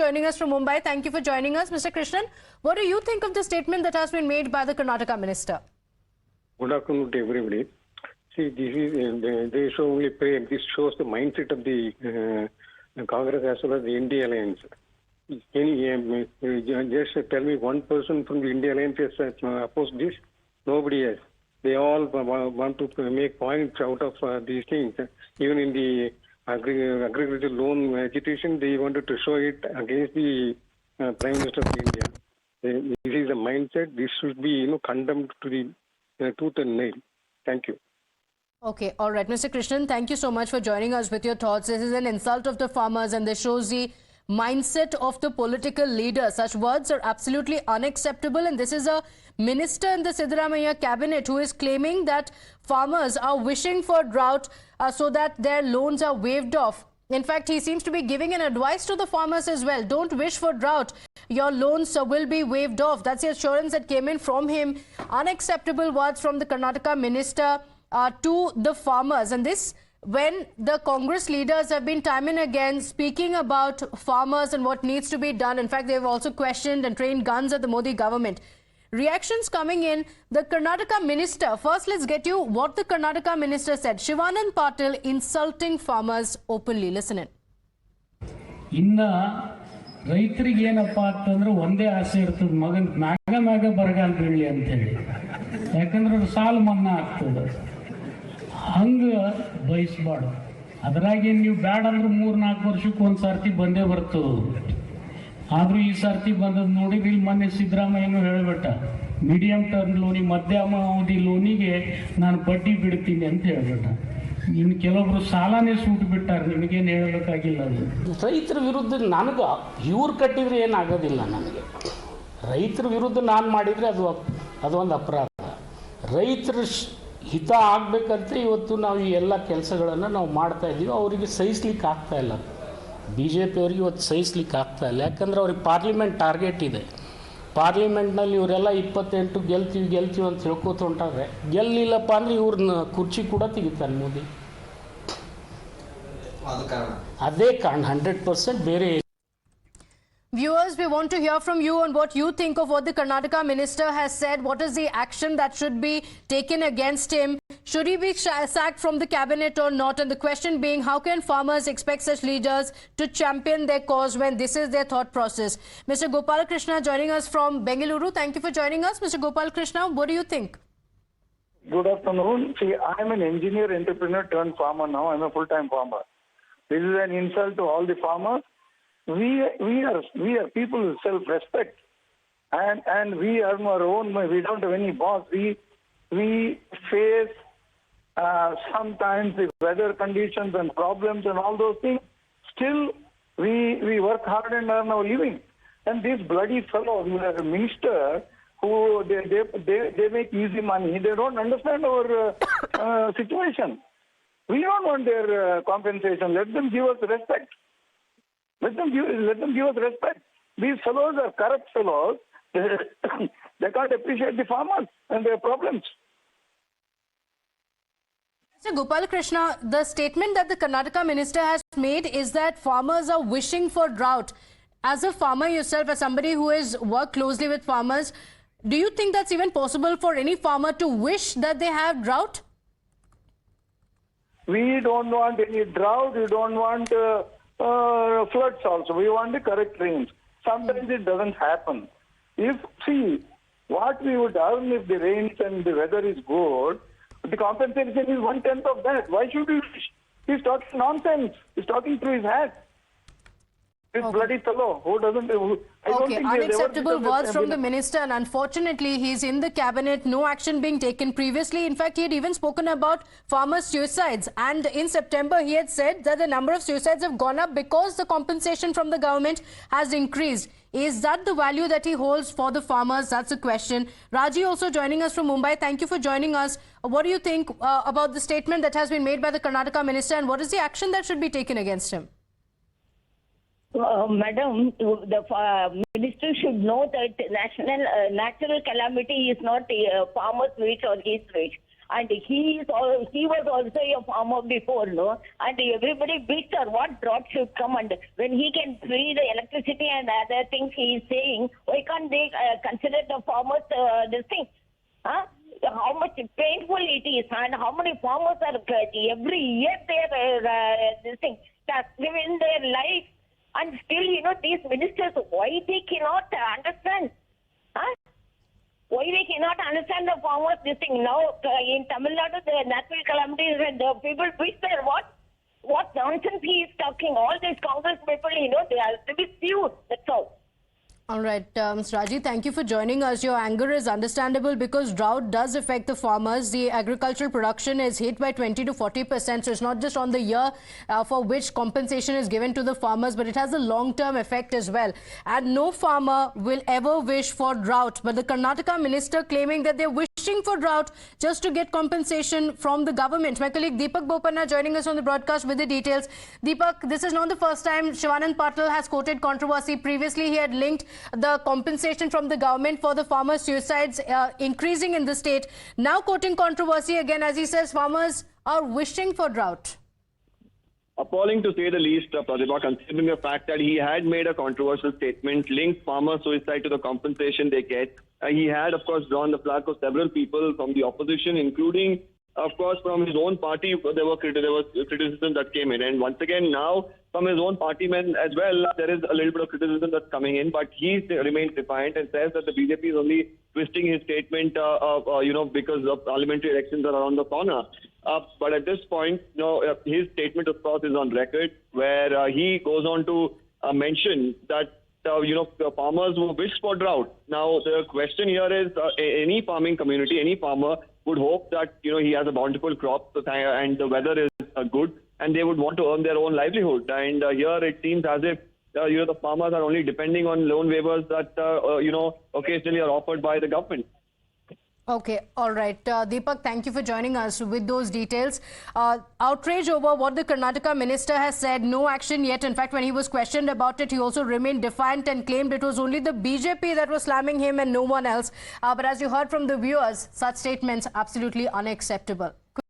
joining us from Mumbai. Thank you for joining us. Mr. Krishnan, what do you think of the statement that has been made by the Karnataka minister? Good afternoon to everybody. See, this is they show only prayer. This shows the mindset of the Congress as well as the India Alliance. Can you just tell me one person from the India Alliance has opposed this? Nobody has. They all want to make points out of these things. Even in the agricultural loan agitation, they wanted to show it against the Prime Minister of India. This is a mindset. This should be, condemned to the tooth and nail. Thank you. Okay, all right. Mr. Krishnan, thank you so much for joining us with your thoughts. This is an insult of the farmers and this shows the mindset of the political leader. Such words are absolutely unacceptable, and this is a minister in the Siddaramaiah cabinet who is claiming that farmers are wishing for drought so that their loans are waived off. In fact, he seems to be giving an advice to the farmers as well. Don't wish for drought. Your loans will be waived off. That's the assurance that came in from him. Unacceptable words from the Karnataka minister to the farmers. And this when the Congress leaders have been time and again speaking about farmers and what needs to be done. In fact, they've also questioned and trained guns at the Modi government. Reactions coming in. The Karnataka minister, first let's get you what the Karnataka minister said. Shivanand Patil insulting farmers openly. Listen in. Inna ರೈತರಿಗೆ ಏನಪ್ಪಾ ಅಂತಂದ್ರೆ ಒಂದೇ ಆಸೆ ಇರ್ತದೆ ಮಗನ್ ಮ್ಯಾಗ ಬರಗಾಲ ಬೀಳಲಿ ಅಂತ ಹೇಳಿ ಯಾಕಂದ್ರೆ ಅದು ಸಾಲ ಮನ್ನಾ ಆಗ್ತದೆ ಹಂಗ ಬಯಸಬಾರ್ದು ಅದರಾಗೆ ನೀವು ಬ್ಯಾಡ ಅಂದ್ರೆ 3-4 ವರ್ಷಕ್ಕೆ ಒಂದು ಸರ್ತಿ ಬಂದೇ ಬರ್ತದೆ ಆದ್ರೂ ಈ ಸರ್ತಿ ಬಂದದ್ದು ನೋಡಿದ್ರೆ ಇಲ್ಲಿ ಮೊನ್ನೆ ಸಿದ್ದರಾಮಯ್ಯನು ಹೇಳಿಬಿಟ್ಟ ಮೀಡಿಯಂ ಟರ್ಮ್ ಲೋನಿಗೆ ಮಧ್ಯಮ ಅವಧಿ ಲೋನಿಗೆ ನಾನು ಬಡ್ಡಿ ಬಿಡ್ತೀನಿ ಅಂತ ಹೇಳ್ಬಿಟ್ಟ ಇನ್ನು ಕೆಲವೊಬ್ರು ಸಾಲನೇ ಸೂಟ್ ಬಿಟ್ಟಾರೆ ನಿಮಗೇನು ಹೇಳಬೇಕಾಗಿಲ್ಲ ಅದು ರೈತರ ವಿರುದ್ಧ ನನಗೆ ಇವ್ರು ಕಟ್ಟಿದ್ರೆ ಏನಾಗೋದಿಲ್ಲ ನನಗೆ ರೈತರ ವಿರುದ್ಧ ನಾನು ಮಾಡಿದರೆ ಅದೊಂದು ಅಪರಾಧ ರೈತರ ಹಿತ ಆಗಬೇಕಂತ ಇವತ್ತು ನಾವು ಈ ಎಲ್ಲ ಕೆಲಸಗಳನ್ನು ನಾವು ಮಾಡ್ತಾ ಇದ್ದೀವಿ ಅವರಿಗೆ ಸಹಿಸ್ಲಿಕ್ಕೆ ಆಗ್ತಾ ಇಲ್ಲ ಬಿ ಜೆ ಪಿಯವ್ರಿಗೆ ಇವತ್ತು ಸಹಿಸ್ಲಿಕ್ಕೆ ಆಗ್ತಾ ಇಲ್ಲ ಯಾಕಂದ್ರೆ ಅವ್ರಿಗೆ ಪಾರ್ಲಿಮೆಂಟ್ ಟಾರ್ಗೆಟ್ ಇದೆ ಪಾರ್ಲಿಮೆಂಟ್ನಲ್ಲಿ ಇವರೆಲ್ಲ 28 ಗೆಲ್ತೀವಿ ಅಂತ ಹೇಳ್ಕೋತ ಹೊಂಟಾರೆ ಗೆಲ್ಲಿಲ್ಲಪ್ಪ ಅಂದರೆ ಇವ್ರನ್ನ ಕುರ್ಚಿ ಕೂಡ ತೆಗಿತಾನೆ ಮೋದಿ ಅದೇ ಕಾರಣ 100% ಬೇರೆ. Viewers, we want to hear from you on what you think of what the Karnataka minister has said. What is the action that should be taken against him? Should he be sacked from the cabinet or not? And the question being, how can farmers expect such leaders to champion their cause when this is their thought process? Mr. Gopal Krishna joining us from Bengaluru. Thank you for joining us. Mr. Gopal Krishna, what do you think? Good afternoon. See, I am an engineer entrepreneur turned farmer now. I am a full-time farmer. This is an insult to all the farmers. We are people with self-respect, and we earn our own. We don't have any boss. We face sometimes the weather conditions and problems and all those things. Still, we work hard and earn our living. And this bloody fellow, who is a minister, who they make easy money. They don't understand our situation. We don't want their compensation. Let them give us respect. Let them give us respect. These fellows are corrupt fellows. They can't appreciate the farmers and their problems. Mr. Gopal Krishna, the statement that the Karnataka minister has made is that farmers are wishing for drought. As a farmer yourself, as somebody who has worked closely with farmers, do you think that's even possible for any farmer to wish that they have drought? We don't want any drought. We don't want floods also. We want the correct rains. Sometimes it doesn't happen. What we would earn if the rains and the weather is good, the compensation is 1/10 of that. Why should we? He's talking nonsense. He's talking through his hat. This bloody fellow who doesn't. I don't think unacceptable words from the minister, and unfortunately, he's in the cabinet. No action being taken previously. In fact, he had even spoken about farmer suicides, and in September, he had said that the number of suicides have gone up because the compensation from the government has increased. Is that the value that he holds for the farmers? That's a question. Raji also joining us from Mumbai. Thank you for joining us. What do you think about the statement that has been made by the Karnataka minister, and what is the action that should be taken against him? Madam, the minister should know that natural calamity is not farmer's wish or his wish. And he was also a farmer before, no? And everybody beats her. What drought should come? And when he can free the electricity and other things he is saying, why can't they consider the farmers this thing? Huh? How much painful it is, and how many farmers are every year they're this thing giving their life, and still these ministers, why they cannot understand? Huh? Why they cannot understand the farmers this thing? Now in Tamil Nadu the natural calamities and the people wish there what nonsense he is talking. All these Congress people, they have to be sued. That's all. All right, Mr. Raji, thank you for joining us. Your anger is understandable because drought does affect the farmers. The agricultural production is hit by 20 to 40%. So it's not just on the year for which compensation is given to the farmers, but it has a long-term effect as well. And no farmer will ever wish for drought. But the Karnataka minister claiming that they're wishing for drought just to get compensation from the government. My colleague Deepak Bopanna joining us on the broadcast with the details. Deepak, this is not the first time Shivanand Patil has quoted controversy. Previously, he had linked the compensation from the government for the farmer suicides increasing in the state. Now quoting controversy again, as he says, farmers are wishing for drought. Appalling to say the least, Pratibha, considering the fact that he had made a controversial statement, linked farmer suicide to the compensation they get. He had, of course, drawn the flag of several people from the opposition, including, of course, from his own party. There was criticism that came in. And once again, now, from his own partymen as well, there is a little bit of criticism that's coming in. But he remains defiant and says that the BJP is only twisting his statement, because of parliamentary elections are around the corner. But at this point, his statement, of course, is on record, where he goes on to mention that the farmers who wish for drought. Now, the question here is any farming community, any farmer would hope that, he has a bountiful crop and the weather is good and they would want to earn their own livelihood. And here it seems as if, the farmers are only depending on loan waivers that, occasionally are offered by the government. Okay, all right. Deepak, thank you for joining us with those details. Outrage over what the Karnataka minister has said, no action yet. In fact, when he was questioned about it, he also remained defiant and claimed it was only the BJP that was slamming him and no one else. But as you heard from the viewers, such statements absolutely unacceptable.